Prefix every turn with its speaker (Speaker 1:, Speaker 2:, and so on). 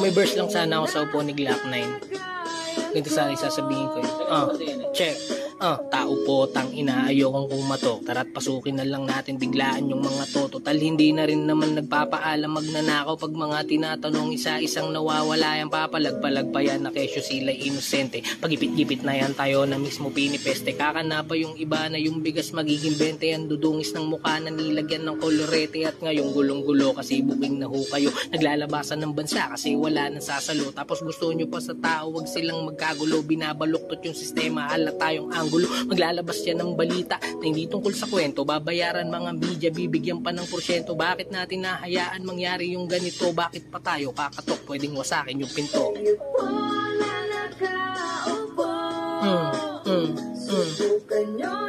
Speaker 1: Kung may verse lang sana ako sa upo ni Glock 9, ganito sana sasabihin ko yun. Check. Tao po, tang ina, ayokong kumatok. Tara't pasukin na lang natin biglaan yung mga to. Total hindi na rin naman nagpapaalam magnanakaw. Pag mga tinatanong isa-isang nawawala yan, papalag-palag pa yan na kesyo sila inosente. Pag-ipit-ipit na yan tayo na mismo pinipeste. Kakana pa yung iba na yung bigas magiging 20 yan. Dudungis ng mukha na nilagyan ng kolorete. At ngayong gulong-gulo kasi booking na ho kayo. Naglalabasan ng bansa kasi wala nang sasalo. Tapos gusto nyo pa sa tao, wag silang magkagulo. Binabaluktot yung sistema, hala tayong anggulo. Maglalabas yan ng balita na hindi tungkol sa kwento. Babayaran mga media, bibigyan pa ng porsyento. Bakit natin nahayaan mangyari yung ganito? Bakit pa tayo kakatok? Pwedeng wasakin yung pinto. Subukan nyo